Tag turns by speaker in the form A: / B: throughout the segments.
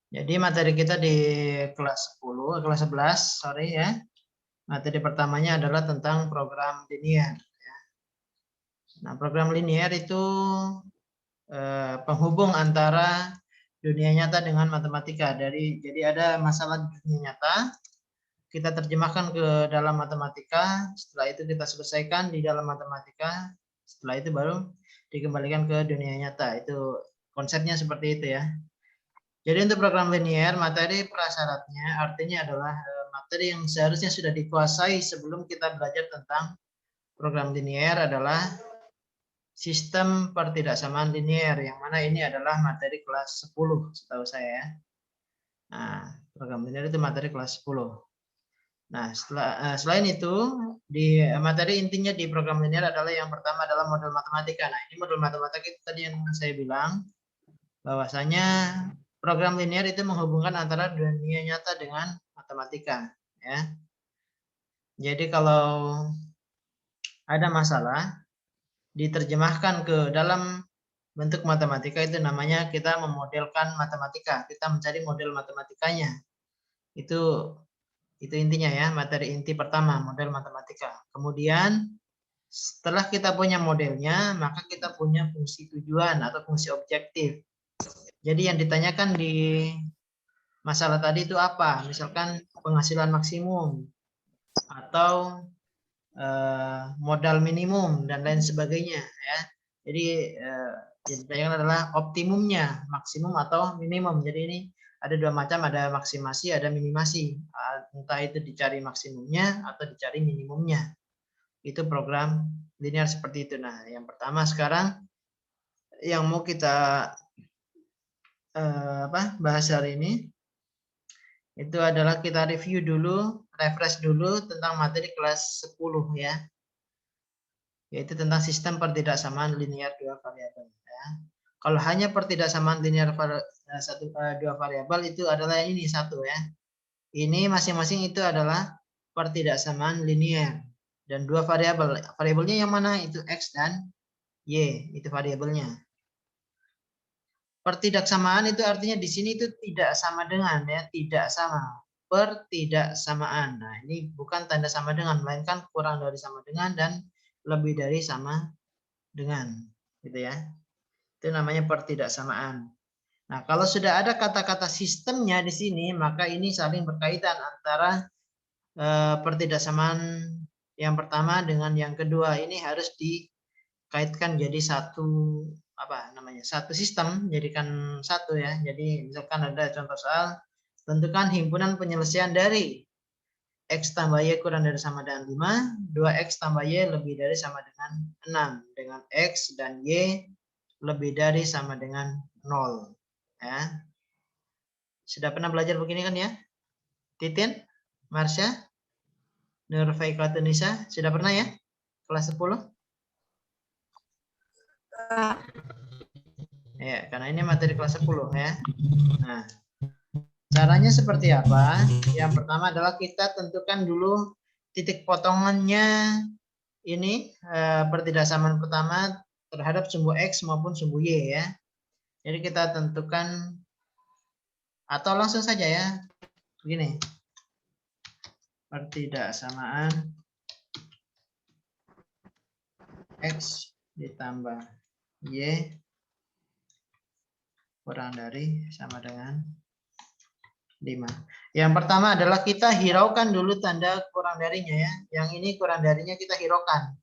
A: Jadi materi kita di kelas 10, kelas 11, sorry ya. Materi pertamanya adalah tentang program linear. Nah, program linear itu penghubung antara dunia nyata dengan matematika. Jadi ada masalah di dunia nyata, kita terjemahkan ke dalam matematika, setelah itu kita selesaikan di dalam matematika, setelah itu baru dikembalikan ke dunia nyata. Itu konsepnya seperti itu ya. Jadi untuk program linear, materi prasyaratnya artinya adalah materi yang seharusnya sudah dikuasai sebelum kita belajar tentang program linear adalah sistem pertidaksamaan linear, yang mana ini adalah materi kelas 10 setahu saya ya. Nah, program linear itu materi kelas 10. Nah, selain itu, di materi intinya di program linear adalah yang pertama adalah model matematika. Nah, ini model matematika itu tadi yang saya bilang, bahwasanya program linear itu menghubungkan antara dunia nyata dengan matematika. Ya. Jadi kalau ada masalah, diterjemahkan ke dalam bentuk matematika, itu namanya kita memodelkan matematika. Kita mencari model matematikanya. Itu intinya ya, materi inti pertama, model matematika. Kemudian setelah kita punya modelnya, maka kita punya fungsi tujuan atau fungsi objektif. Jadi yang ditanyakan di masalah tadi itu apa? Misalkan penghasilan maksimum atau modal minimum dan lain sebagainya ya. Jadi yang ditanyakan adalah optimumnya, maksimum atau minimum. Jadi ini ada dua macam, ada maksimasi, ada minimasi. Entah itu dicari maksimumnya atau dicari minimumnya. Itu program linear seperti itu. Nah, yang pertama sekarang yang mau kita bahas hari ini itu adalah kita review dulu, refresh dulu tentang materi kelas 10 ya. Yaitu tentang sistem pertidaksamaan linear dua variabel ya. Kalau hanya pertidaksamaan linear dua variabel itu adalah ini satu ya. Ini masing-masing itu adalah pertidaksamaan linear dan dua variabel. Variabelnya yang mana? Itu X dan Y, itu variabelnya. Pertidaksamaan itu artinya di sini itu tidak sama dengan ya, tidak sama. Pertidaksamaan. Nah, ini bukan tanda sama dengan, melainkan kurang dari sama dengan dan lebih dari sama dengan, gitu ya. Itu namanya pertidaksamaan. Nah, kalau sudah ada kata-kata sistemnya di sini, maka ini saling berkaitan antara pertidaksamaan yang pertama dengan yang kedua. Ini harus dikaitkan jadi satu satu sistem, jadikan satu ya. Jadi misalkan ada contoh soal, tentukan himpunan penyelesaian dari X tambah Y kurang dari sama dengan 5, 2X tambah Y lebih dari sama dengan 6, dengan X dan Y lebih dari sama dengan 0 ya. Sudah pernah belajar begini kan ya? Titin, Marsha, Nurfaikatunisa, sudah pernah ya? Kelas 10? Ya, karena ini materi kelas 10 ya. Nah, caranya seperti apa? Yang pertama adalah kita tentukan dulu titik potongannya ini pertidaksamaan pertama terhadap sumbu X maupun sumbu Y ya. Jadi kita tentukan atau langsung saja ya. Begini. Pertidaksamaan X ditambah Y kurang dari sama dengan 5. Yang pertama adalah kita hiraukan dulu tanda kurang darinya ya. Yang ini kurang darinya kita hiraukan.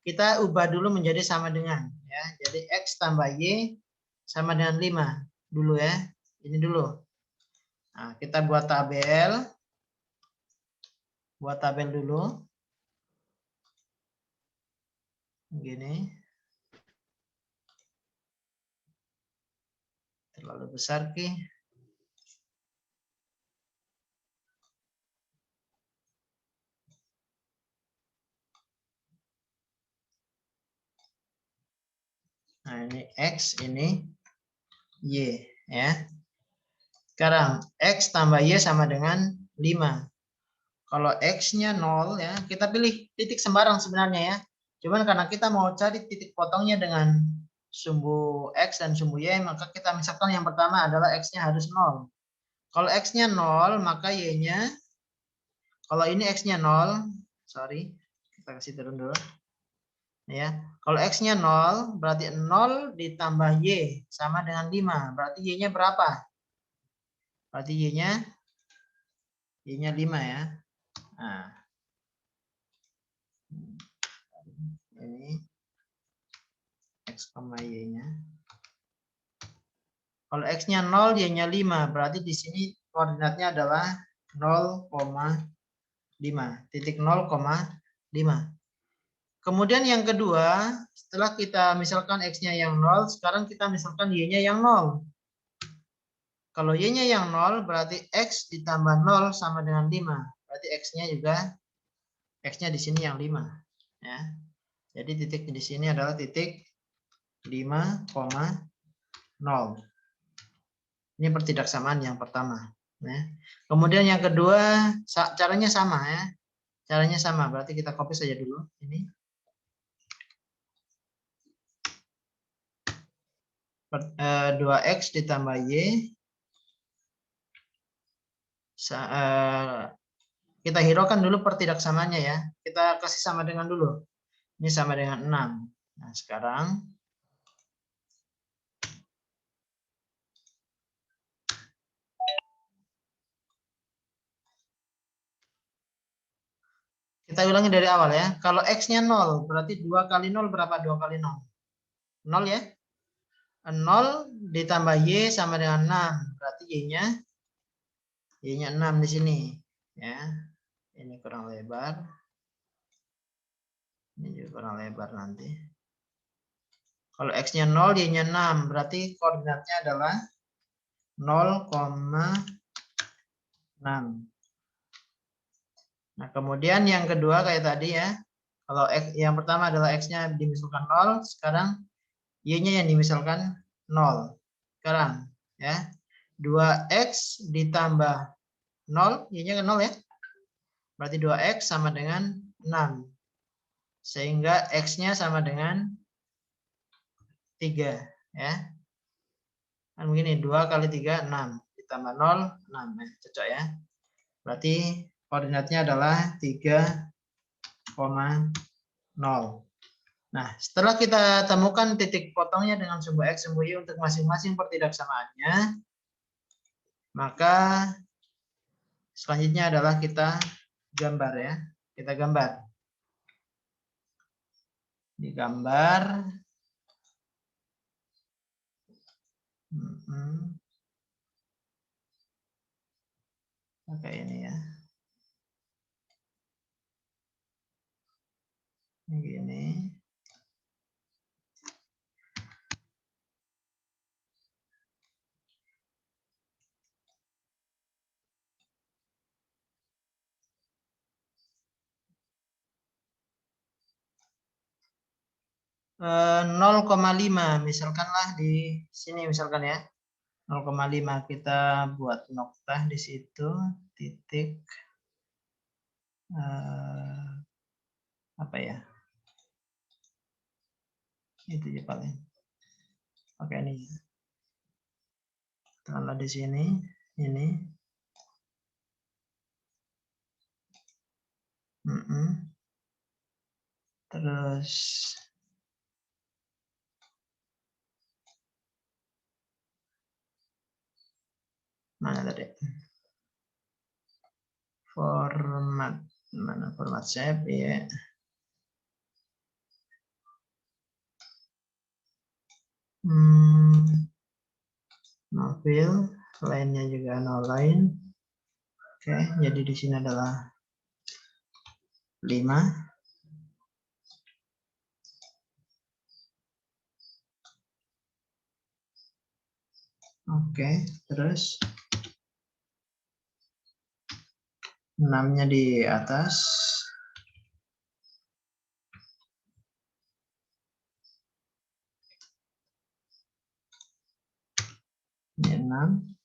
A: Kita ubah dulu menjadi sama dengan ya. Jadi X tambah Y sama dengan 5 dulu ya. Ini dulu. Nah, kita buat tabel. Buat tabel dulu. Begini. Terlalu besar ki. Nah, ini X, ini Y ya. Sekarang X tambah Y sama dengan 5. Kalau X-nya 0 ya, kita pilih titik sembarang sebenarnya ya. Cuman karena kita mau cari titik potongnya dengan sumbu X dan sumbu Y, maka kita misalkan yang pertama adalah X-nya harus 0. Kalau X-nya 0, maka Y-nya, kalau ini X-nya 0, sorry, kita kasih turun dulu. Ya, kalau X-nya 0, berarti 0 ditambah Y sama dengan 5. Berarti Y-nya berapa? Berarti Y-nya 5 ya. Nah, ini X, Y-nya. Kalau X-nya 0, Y-nya 5. Berarti di sini koordinatnya adalah 0,5. Titik 0,5. Kemudian yang kedua, setelah kita misalkan X-nya yang 0, sekarang kita misalkan Y-nya yang 0. Kalau Y-nya yang 0, berarti X ditambah 0 sama dengan 5. Berarti X-nya juga, X-nya di sini yang 5. Ya. Jadi titik di sini adalah titik 5,0. Ini pertidaksamaan yang pertama. Ya. Kemudian yang kedua, caranya sama ya. Caranya sama, berarti kita copy saja dulu. Ini 2X ditambah Y. Kita hiraukan dulu pertidaksamaannya ya. Kita kasih sama dengan dulu. Ini sama dengan 6. Nah, sekarang kita ulangi dari awal ya. Kalau X-nya 0, berarti 2 kali 0 berapa? 2 kali 0. 0 ya. 0 ditambah Y sama dengan 6. Berarti Y-nya 6 di sini. Ya. Ini kurang lebar. Ini juga kurang lebar nanti. Kalau X-nya 0, Y-nya 6. Berarti koordinatnya adalah 0,6. Nah, kemudian yang kedua kayak tadi ya. Kalau X, yang pertama adalah X-nya dimisalkan 0, sekarang Y-nya yang dimisalkan 0. Sekarang ya. 2X ditambah 0, Y-nya kan 0 ya. Berarti 2X sama dengan 6. Sehingga X-nya sama dengan 3 ya. Kan begini, 2 kali 3 6 ditambah 0 6. Nah, cocok ya. Berarti koordinatnya adalah 3,0. Nah, setelah kita temukan titik potongnya dengan sumbu X, sumbu Y untuk masing-masing pertidaksamaannya, maka selanjutnya adalah kita gambar ya. Kita gambar. Digambar. Oke, ini ya. Ini gini. Eh, 0,5 misalkanlah di sini misalkan ya. 0,5 kita buat noktah di situ, titik apa ya? Itu ya paling. Oke, ini. Taruhlah di sini, ini. Terus mana tadi? Format, mana format shape ya? No fill, lainnya juga no line. Oke, jadi di sini adalah 5. Oke, terus 6-nya di atas. Ini 6.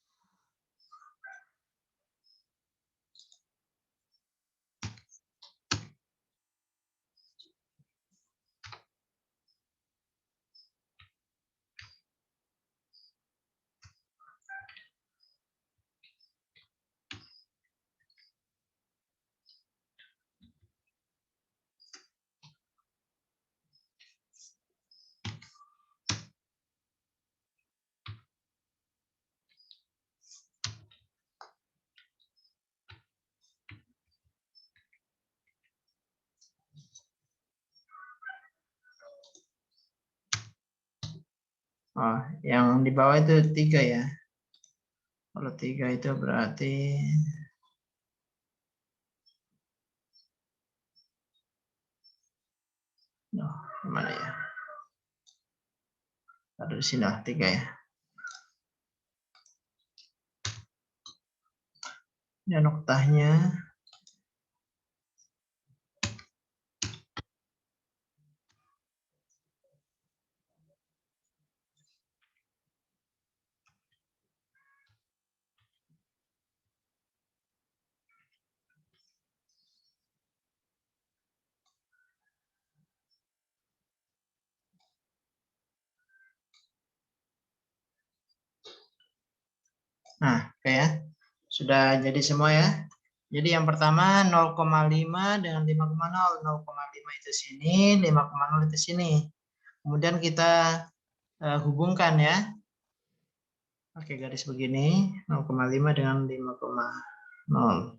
A: Oh, yang di bawah itu 3 ya. Kalau 3 itu berarti mana ya? Ada di sini 3 ya. Ini noktahnya. Nah, oke ya. Sudah jadi semua ya. Jadi yang pertama 0,5 dengan 5,0. 0,5 itu sini, 5,0 itu sini. Kemudian kita hubungkan ya. Pakai garis begini, 0,5 dengan 5,0.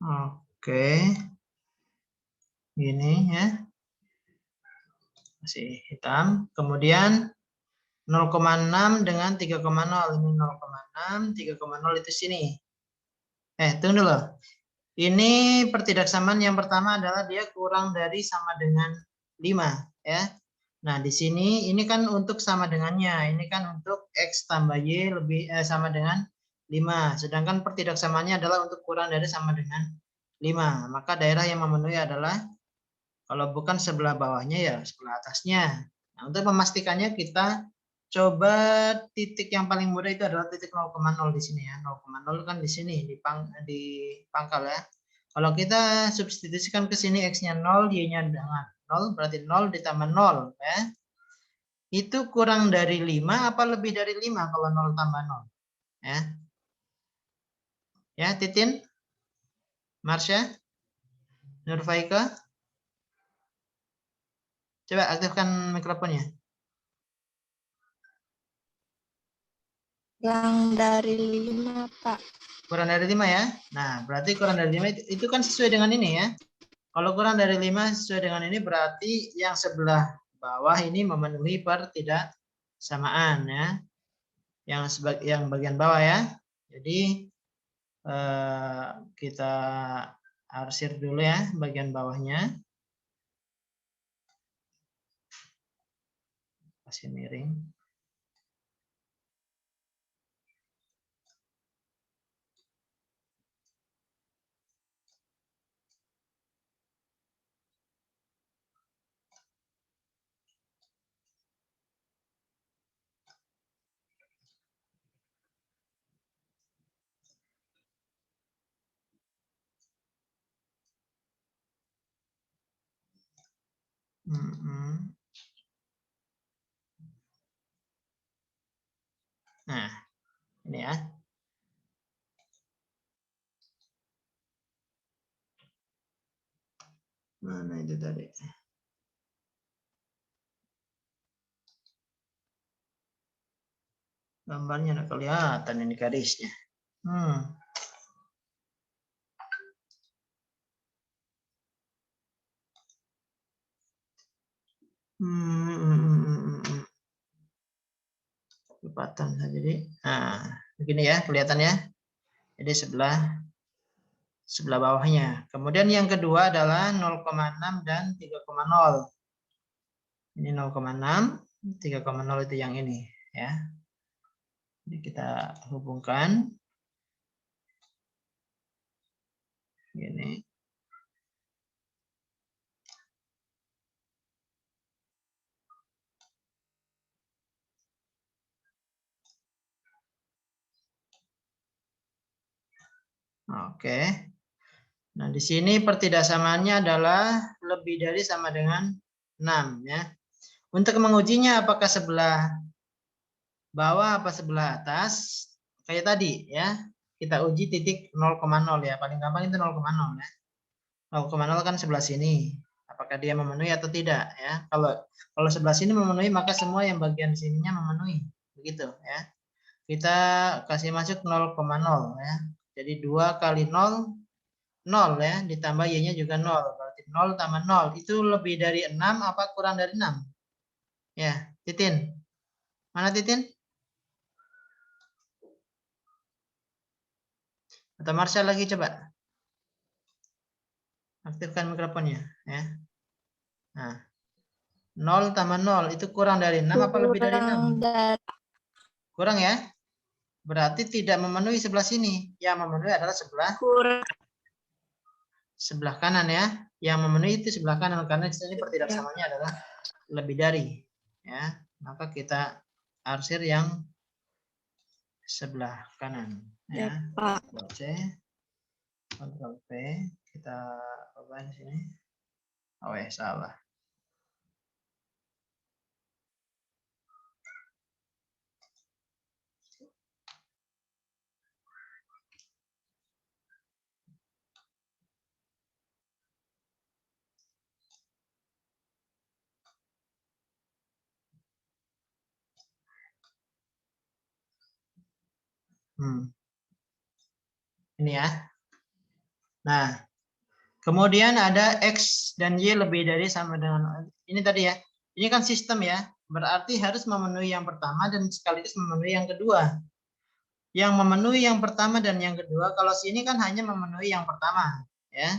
A: Oke. Gini ya. Masih hitam. Kemudian 0,6 dengan 3,0. Ini 0,6, 3,0 itu sini. Tunggu dulu. Ini pertidaksamaan yang pertama adalah dia kurang dari sama dengan 5 ya. Nah, di sini ini kan untuk sama dengannya. Ini kan untuk X tambah Y lebih sama dengan 5. Sedangkan pertidaksamaannya adalah untuk kurang dari sama dengan 5. Maka daerah yang memenuhi adalah kalau bukan sebelah bawahnya ya sebelah atasnya. Nah, untuk memastikannya kita coba titik yang paling mudah itu adalah titik 0,0 di sini ya. 0,0 kan di sini di pangkal ya. Kalau kita substitusikan ke sini X-nya 0, Y-nya dengan 0, berarti 0 ditambah 0 ya. Itu kurang dari 5 apa lebih dari 5 kalau 0 tambah 0? Ya. Ya, Titin? Marsha? Nurfaika? Coba aktifkan mikrofonnya.
B: Yang dari 5, Pak.
A: Kurang dari 5 ya. Nah, berarti kurang dari 5 itu kan sesuai dengan ini ya. Kalau kurang dari 5 sesuai dengan ini berarti yang sebelah bawah ini memenuhi pertidaksamaan ya. Yang bagian bawah ya. Jadi kita arsir dulu ya bagian bawahnya. Kasih miring. Nah, ini ya. Mana itu tadi? Gambarnya nggak kelihatan ini garisnya. Lipatan jadi. Nah, begini ya kelihatan ya. Jadi sebelah bawahnya. Kemudian yang kedua adalah 0,6 dan 3,0. Ini 0,6, 3,0 itu yang ini ya. Jadi kita hubungkan. Gini. Oke. Nah, di sini pertidaksamaannya adalah lebih dari sama dengan 6 ya. Untuk mengujinya apakah sebelah bawah apa sebelah atas? Kayak tadi ya. Kita uji titik 0,0 ya. Paling gampang itu 0,0 ya. 0,0 kan sebelah sini. Apakah dia memenuhi atau tidak ya? Kalau sebelah sini memenuhi maka semua yang bagian sininya memenuhi. Begitu ya. Kita kasih masuk 0,0 ya. Jadi 2 kali 0 0 ya, ditambah Y-nya juga 0, berarti 0 tambah 0. Itu lebih dari 6 apa kurang dari 6? Ya, Titin. Mana Titin? Atau Marsha lagi coba. Aktifkan mikrofonnya. Ya. Nah, 0 tambah 0 itu kurang dari 6 apa lebih dari 6? Kurang ya? Berarti tidak memenuhi sebelah sini. Yang memenuhi adalah sebelah kanan ya. Yang memenuhi itu sebelah kanan karena di sini pertidaksamaannya adalah lebih dari. Ya, maka kita arsir yang sebelah kanan. Ya, Ctrl C, Ctrl V, kita ubah di sini. Oh ya salah. Ini ya. Nah, kemudian ada X dan Y lebih dari sama dengan ini tadi ya. Ini kan sistem ya. Berarti harus memenuhi yang pertama dan sekaligus memenuhi yang kedua. Yang memenuhi yang pertama dan yang kedua, kalau sini kan hanya memenuhi yang pertama, ya.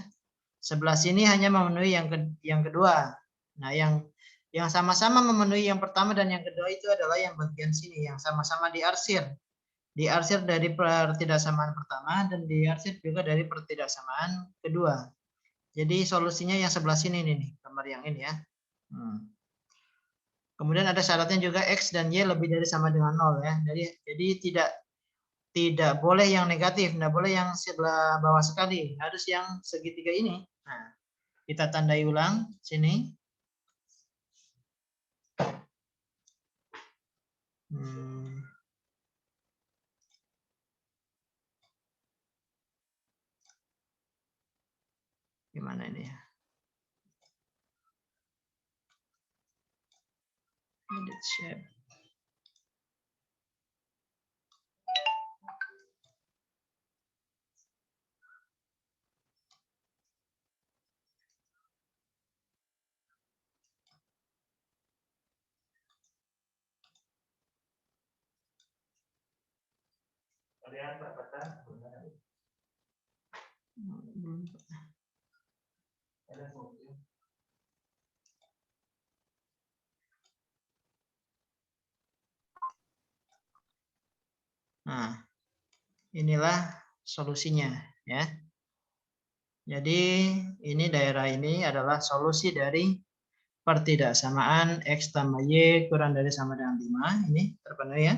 A: Sebelah sini hanya memenuhi yang kedua. Nah, yang sama-sama memenuhi yang pertama dan yang kedua itu adalah yang bagian sini yang sama-sama diarsir. Diarsir dari pertidaksamaan pertama dan diarsir juga dari pertidaksamaan kedua. Jadi solusinya yang sebelah sini nih, gambar yang ini ya. Kemudian ada syaratnya juga X dan Y lebih dari sama dengan 0 ya. Jadi tidak boleh yang negatif, tidak boleh yang sebelah bawah sekali, harus yang segitiga ini. Nah, kita tandai ulang sini. Gimana ini ya? Edit shape. Kalian berkata nah, inilah solusinya ya. Jadi ini daerah ini adalah solusi dari pertidaksamaan X tambah Y kurang dari sama dengan 5. Ini terpenuhi ya.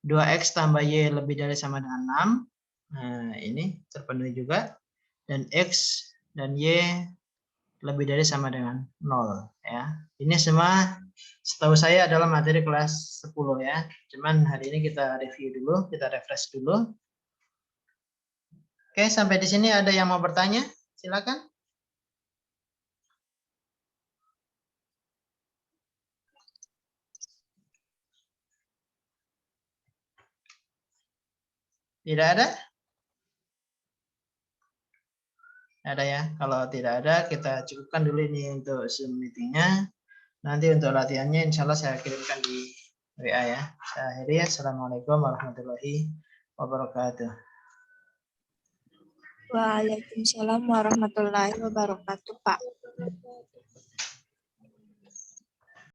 A: 2X tambah Y lebih dari sama dengan 6. Nah, ini terpenuhi juga. Dan X dan Y lebih dari sama dengan 0 ya. Ini semua setahu saya adalah materi kelas 10 ya. Cuman hari ini kita review dulu, kita refresh dulu. Oke, sampai di sini ada yang mau bertanya? Silakan. Tidak ada? Ada ya. Kalau tidak ada, kita cukupkan dulu ini untuk Zoom meetingnya. Nanti untuk latihannya insya Allah saya kirimkan di WA ya. Saya akhiri. Assalamualaikum warahmatullahi wabarakatuh.
B: Waalaikumsalam warahmatullahi wabarakatuh, Pak.